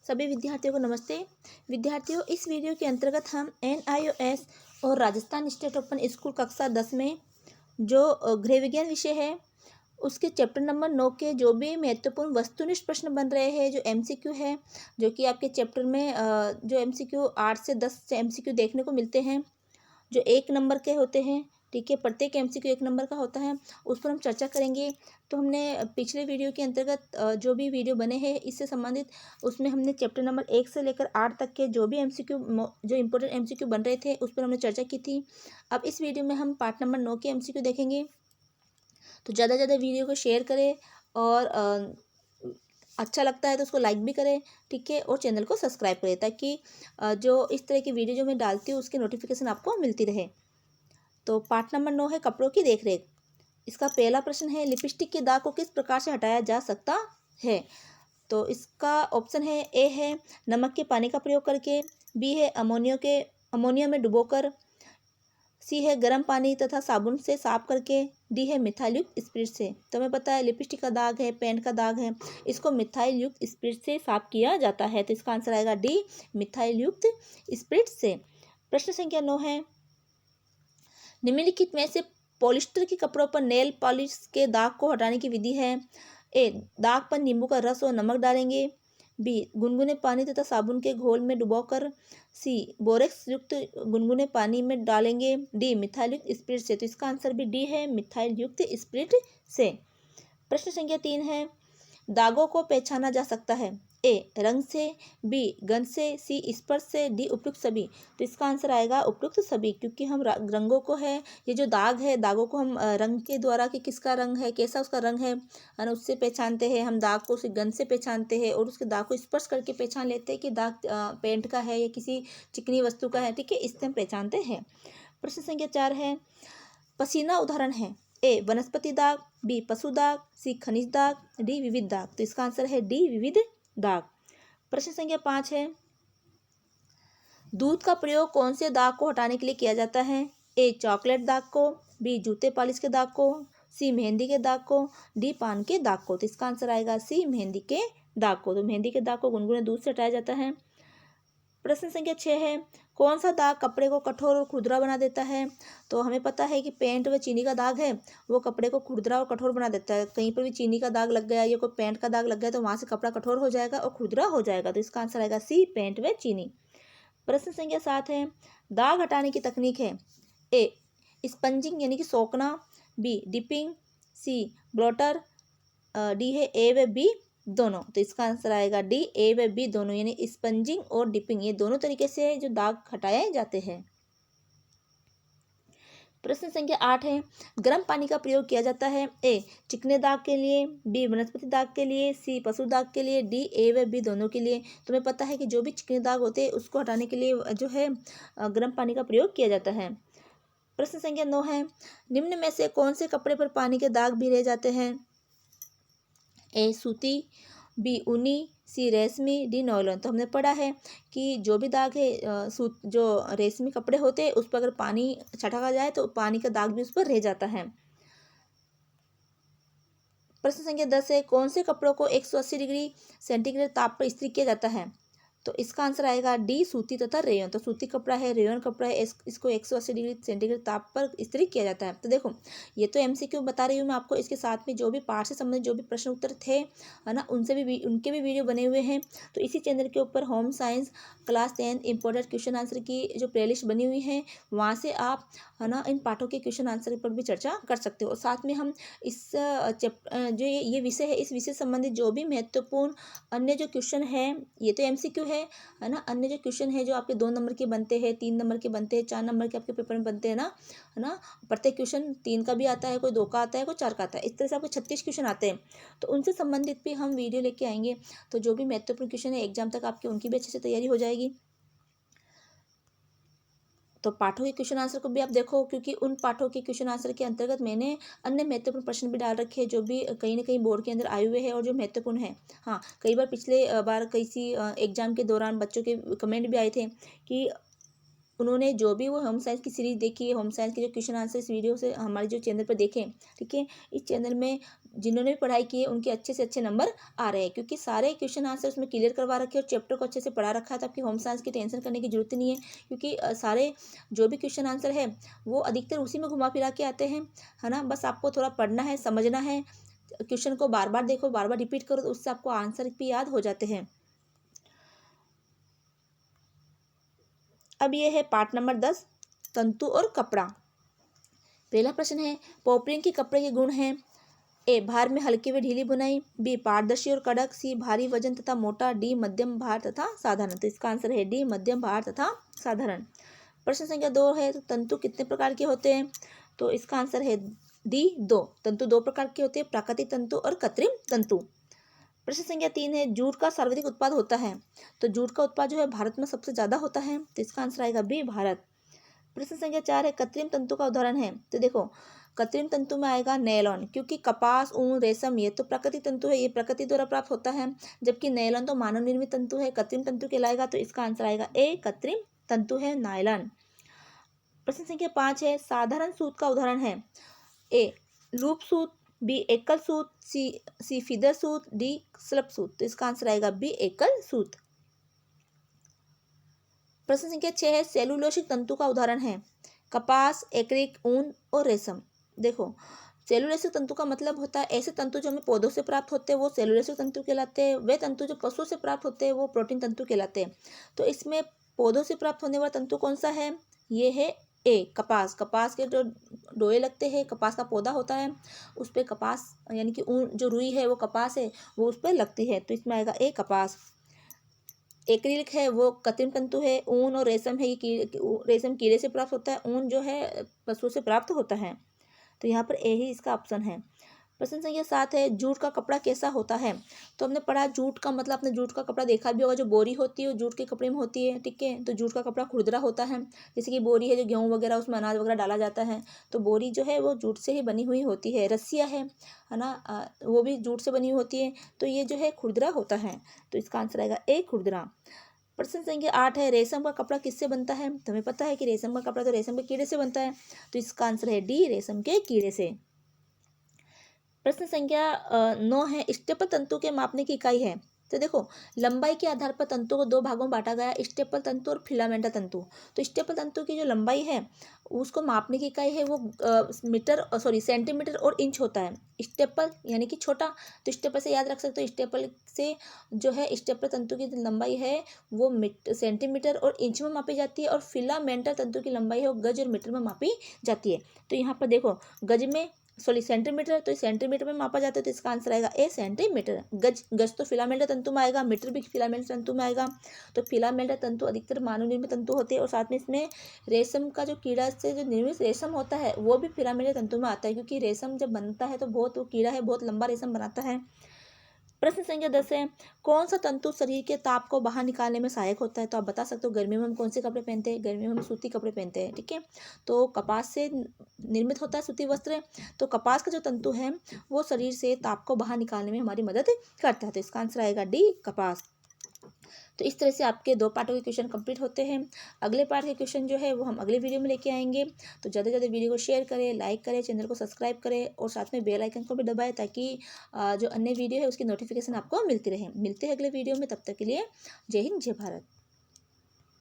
सभी विद्यार्थियों को नमस्ते। विद्यार्थियों, इस वीडियो के अंतर्गत हम NIOS और राजस्थान स्टेट ओपन स्कूल कक्षा 10 में जो गृह विज्ञान विषय है उसके चैप्टर नंबर 9 के जो भी महत्वपूर्ण वस्तुनिष्ठ प्रश्न बन रहे हैं, जो MCQ है, जो कि आपके चैप्टर में जो MCQ 8 से 10 MCQ देखने को मिलते हैं, जो 1 नंबर के होते हैं। ठीक है, प्रत्येक MCQ 1 नंबर का होता है, उस पर हम चर्चा करेंगे। तो हमने पिछले वीडियो के अंतर्गत जो भी वीडियो बने हैं इससे संबंधित, उसमें हमने चैप्टर नंबर 1 से लेकर 8 तक के जो भी MCQ जो इम्पोर्टेंट MCQ बन रहे थे उस पर हमने चर्चा की थी। अब इस वीडियो में हम पार्ट नंबर 9 के MCQ देखेंगे। तो ज़्यादा से ज़्यादा वीडियो को शेयर करें और अच्छा लगता है तो उसको लाइक भी करें। ठीक है, और चैनल को सब्सक्राइब करें ताकि जो इस तरह की वीडियो जो मैं डालती हूँ उसकी नोटिफिकेशन आपको मिलती रहे। तो पार्ट नंबर 9 है कपड़ों की देखरेख। इसका पहला प्रश्न है, लिपस्टिक के दाग को किस प्रकार से हटाया जा सकता है। तो इसका ऑप्शन है, ए है नमक के पानी का प्रयोग करके, बी है अमोनिया में डुबोकर, सी है गर्म पानी तथा साबुन से साफ करके, डी है मिथाइल युक्त स्पिरिट से। तो हमें पता है लिपस्टिक का दाग है, पेंट का दाग है, इसको मिथाइल युक्त स्पिरिट से साफ किया जाता है। तो इसका आंसर आएगा डी, मिथाइल युक्त स्पिरिट से। प्रश्न संख्या 9 है, निम्नलिखित में से पॉलिस्टर के कपड़ों पर नेल पॉलिश के दाग को हटाने की विधि है। ए, दाग पर नींबू का रस और नमक डालेंगे, बी, गुनगुने पानी तथा साबुन के घोल में डुबोकर, सी, बोरेक्स युक्त गुनगुने पानी में डालेंगे, डी, मिथाइल युक्त स्पिरिट से। तो इसका आंसर भी डी है, मिथाइल युक्त स्पिरिट से। प्रश्न संख्या 3 है, दागों को पहचाना जा सकता है। ए, रंग से, बी, गंध से, सी, स्पर्श से, डी, उपयुक्त सभी। तो इसका आंसर आएगा उपयुक्त सभी, क्योंकि हम रंगों को है, ये जो दाग है दागों को हम रंग के द्वारा कि किसका रंग है, कैसा उसका रंग है ना, उससे पहचानते हैं। हम दाग को उसके गंध से पहचानते हैं और उसके दाग को स्पर्श करके पहचान लेते हैं कि दाग पेंट का है या किसी चिकनी वस्तु का है। ठीक है, इससे हम पहचानते हैं। प्रश्न संख्या 4 है, पसीना उदाहरण है। ए, वनस्पति दाग, बी, पशु दाग, सी, खनिज दाग, डी, विविध दाग। तो इसका आंसर है डी, विविध दाग। प्रश्न संख्या 5 है, दूध का प्रयोग कौन से दाग को हटाने के लिए किया जाता है। ए, चॉकलेट दाग को, बी, जूते पॉलिश के दाग को, सी, मेहंदी के दाग को, डी, पान के दाग को। तो इसका आंसर आएगा सी, मेहंदी के दाग को। तो मेहंदी के दाग को गुनगुने दूध से हटाया जाता है। प्रश्न संख्या 6 है, कौन सा दाग कपड़े को कठोर और खुरदरा बना देता है। तो हमें पता है कि पेंट व चीनी का दाग है, वो कपड़े को खुरदरा और कठोर बना देता है। कहीं पर भी चीनी का दाग लग गया या कोई पेंट का दाग लग गया तो वहां से कपड़ा कठोर हो जाएगा और खुरदरा हो जाएगा। तो इसका आंसर आएगा सी, पेंट व चीनी। प्रश्न संख्या 7 है, दाग हटाने की तकनीक है। ए, स्पंजिंग यानी कि सोखना, बी, डिपिंग, सी, ब्लोटर, डी है ए व बी दोनों। तो इसका आंसर आएगा डी, ए व बी दोनों, यानी स्पंजिंग और डिपिंग, ये दोनों तरीके से जो दाग हटाए जाते हैं। प्रश्न संख्या 8 है, गर्म पानी का प्रयोग किया जाता है। ए, चिकने दाग के लिए, बी, वनस्पति दाग के लिए, सी, पशु दाग के लिए, डी, ए व बी दोनों के लिए। तुम्हें पता है कि जो भी चिकने दाग होते हैं उसको हटाने के लिए जो है गर्म पानी का प्रयोग किया जाता है। प्रश्न संख्या 9 है, निम्न में से कौन से कपड़े पर पानी के दाग भी रह जाते हैं। ए, सूती, बी, ऊनी, सी, रेशमी, डी, नॉयलॉन। तो हमने पढ़ा है कि जो भी दाग है जो रेशमी कपड़े होते हैं उस पर अगर पानी छटका जाए तो पानी का दाग भी उस पर रह जाता है। प्रश्न संख्या 10 है, कौन से कपड़ों को 180 डिग्री सेंटीग्रेड ताप पर इस्त्री किया जाता है। तो इसका आंसर आएगा डी, सूती तथा रेयन। तो सूती कपड़ा है, रेयन कपड़ा है, इसको 180 डिग्री सेंटीग्रेड ताप पर इस्त्री किया जाता है। तो देखो, ये तो MCQ बता रही हूँ मैं आपको, इसके साथ में जो भी पाठ से संबंधित जो भी प्रश्न उत्तर थे है ना, उनके भी वीडियो बने हुए हैं। तो इसी चैनल के ऊपर home science class 10 important question answer की जो प्लेलिस्ट बनी हुई है, वहाँ से आप है ना इन पाठों के क्वेश्चन आंसर पर भी चर्चा कर सकते हो। और साथ में हम इस जो ये विषय है, इस विषय संबंधित जो भी महत्वपूर्ण अन्य जो क्वेश्चन है, ये तो MCQ है ना, अन्य जो क्वेश्चन है जो आपके 2 नंबर के बनते हैं, 3 नंबर के बनते हैं, 4 नंबर के आपके पेपर में बनते हैं ना, है ना, प्रत्येक क्वेश्चन 3 का भी आता है, कोई 2 का आता है, कोई 4 का आता है, इस तरह से आपको 36 क्वेश्चन आते हैं। तो उनसे संबंधित भी हम वीडियो लेके आएंगे। तो जो भी महत्वपूर्ण क्वेश्चन है एग्जाम तक आपकी, उनकी भी अच्छे से तैयारी हो जाएगी। तो पाठों के क्वेश्चन आंसर को भी आप देखो, क्योंकि उन पाठों के क्वेश्चन आंसर के अंतर्गत मैंने अन्य महत्वपूर्ण प्रश्न भी डाल रखे हैं जो भी कहीं ना कहीं बोर्ड के अंदर आए हुए हैं और जो महत्वपूर्ण है। हाँ, कई बार पिछले बार किसी एग्जाम के दौरान बच्चों के कमेंट भी आए थे कि उन्होंने जो भी वो होम साइंस की सीरीज देखी है, होम साइंस के जो क्वेश्चन आंसर इस वीडियो से हमारे जो चैनल पर देखें। ठीक है, इस चैनल में जिन्होंने भी पढ़ाई की है उनके अच्छे से अच्छे नंबर आ रहे हैं, क्योंकि सारे क्वेश्चन आंसर उसमें क्लियर करवा रखे हैं और चैप्टर को अच्छे से पढ़ा रखा है। तो आपकी होम साइंस की टेंशन करने की जरूरत नहीं है, क्योंकि सारे जो भी क्वेश्चन आंसर है वो अधिकतर उसी में घुमा फिरा के आते हैं, है ना। बस आपको थोड़ा पढ़ना है, समझना है, क्वेश्चन को बार बार देखो, बार बार रिपीट करो, तो उससे आपको आंसर भी याद हो जाते हैं। अब ये है पार्ट नंबर 10, तंतु और कपड़ा। पहला प्रश्न है, पॉपलिन के कपड़े के गुण हैं। ए, भार में हल्की व ढीली बुनाई। बी, पारदर्शी और कड़क। सी, भारी वजन तथा मोटा। डी, मध्यम भार तथा साधारण। तो इसका आंसर है डी, मध्यम भार तथा साधारण। प्रश्न संख्या 2 है, तो तंतु कितने प्रकार के होते हैं। तो इसका आंसर है डी, 2। तंतु 2 प्रकार के होते हैं, प्राकृतिक तंतु और कृत्रिम तंतु। प्रश्न संख्या 3 है, जूट का सर्वाधिक उत्पाद होता है। तो जूट का उत्पाद जो है भारत में सबसे ज्यादा होता है, तो इसका आंसर आएगा बी, भारत। प्रश्न संख्या 4 है, कृत्रिम तंतु का उदाहरण है। तो देखो, कृत्रिम तंतु में आएगा नैलॉन, क्योंकि कपास, ऊन, रेशम ये तो प्राकृतिक तंतु है, ये प्रकृति द्वारा प्राप्त होता है, जबकि नैलॉन तो मानव निर्मित तंतु है, कृत्रिम तंतु कहलाएगा। तो इसका आंसर आएगा ए, कृत्रिम तंतु है नायलॉन। प्रश्न संख्या 5 है, साधारण सूत का उदाहरण है। ए, लूप सूत। बी, एकल सूत। सी फीदर सूत। डी, स्लप सूत। तो इसका आंसर आएगा बी, एकल सूत। प्रश्न संख्या 6 है, सेलुलोसिक तंतु का उदाहरण है। कपास, एक्रिक, ऊन और रेशम। देखो, सेलुलोसिक तंतु का मतलब होता है ऐसे तंतु जो हमें पौधों से प्राप्त होते हैं वो सेलुलोसिक तंतु कहलाते हैं। वे तंतु जो पशु से प्राप्त होते हैं वो प्रोटीन तंतु कहलाते हैं। तो इसमें पौधों से प्राप्त होने वाला तंतु कौन सा है, ये है ए, कपास। कपास के जो डोए लगते हैं, कपास का पौधा होता है, उस पर कपास यानी कि ऊन जो रुई है वो कपास है, वो उस पर लगती है। तो इसमें आएगा ए, कपास। एक्रिलिक है वो कृत्रिम तंतु है। ऊन और रेशम है, ये रेशम कीड़े से प्राप्त होता है, ऊन जो है पशु से प्राप्त होता है। तो यहाँ पर ए ही इसका ऑप्शन है। प्रश्न संख्या 7 है, जूट का कपड़ा कैसा होता है। तो हमने पढ़ा जूट का मतलब, आपने जूट का कपड़ा देखा भी होगा, जो बोरी होती है वो जूट के कपड़े में होती है, ठीक है। तो जूट का कपड़ा खुरदरा होता है, जैसे कि बोरी है जो गेहूँ वगैरह उसमें अनाज वगैरह डाला जाता है, तो बोरी जो है वो जूट से ही बनी हुई होती है। रस्सियाँ है ना, वो भी जूट से बनी हुई होती है, तो ये जो है खुरदरा होता है। तो इसका आंसर आएगा ए, खुरदरा। प्रश्न संख्या 8 है, रेशम का कपड़ा किससे बनता है। तुम्हें पता है कि रेशम का कपड़ा तो रेशम के कीड़े से बनता है, तो इसका आंसर है डी, रेशम के कीड़े से। प्रश्न संख्या 9 है, स्टेपल तंतु के मापने की इकाई है। तो देखो, लंबाई के आधार पर तंतु को 2 भागों में बांटा गया, स्टेपल तंतु और फिलामेंटा तंतु। तो स्टेपल तंतु की जो लंबाई है उसको मापने की इकाई है वो सेंटीमीटर और इंच होता है। स्टेपल यानी कि छोटा, तो स्टेपल से याद रख सकते हो, स्टेपल से जो है स्टेपल तंतु की लंबाई है वो सेंटीमीटर और इंच में मापी जाती है, और फिलामेंटल तंतु की लंबाई है वो गज और मीटर में मापी जाती है। तो यहाँ पर देखो, गज में सेंटीमीटर, तो सेंटीमीटर में मापा जाता है, तो इसका आंसर आएगा ए, सेंटीमीटर। गज गज तो फिलामेंटल तंतु में आएगा, मीटर भी फिलामेंटल तंतु में आएगा। तो फिलामेंटल तंतु अधिकतर मानव निर्मित तंतु होते हैं, और साथ में इसमें रेशम का जो कीड़ा से जो निर्मित रेशम होता है वो भी फिलामेंटल तंतु में आता है, क्योंकि रेशम जब बनता है तो बहुत, वो कीड़ा है बहुत लंबा रेशम बनाता है। प्रश्न संख्या 10 है, कौन सा तंतु शरीर के ताप को बाहर निकालने में सहायक होता है। तो आप बता सकते हो, गर्मी में हम कौन से कपड़े पहनते हैं, गर्मी में हम सूती कपड़े पहनते हैं, ठीक है। तो कपास से निर्मित होता है सूती वस्त्र, तो कपास का जो तंतु है वो शरीर से ताप को बाहर निकालने में हमारी मदद करता है। तो इसका आंसर आएगा डी, कपास। तो इस तरह से आपके 2 पार्टों के क्वेश्चन कंप्लीट होते हैं। अगले पार्ट के क्वेश्चन जो है वो हम अगले वीडियो में लेके आएंगे। तो ज़्यादा से ज़्यादा वीडियो को शेयर करें, लाइक करें, चैनल को सब्सक्राइब करें, और साथ में बेल आइकन को भी दबाएं, ताकि जो अन्य वीडियो है उसकी नोटिफिकेशन आपको मिलती रहे। मिलते हैं अगले वीडियो में, तब तक के लिए जय हिंद, जय भारत।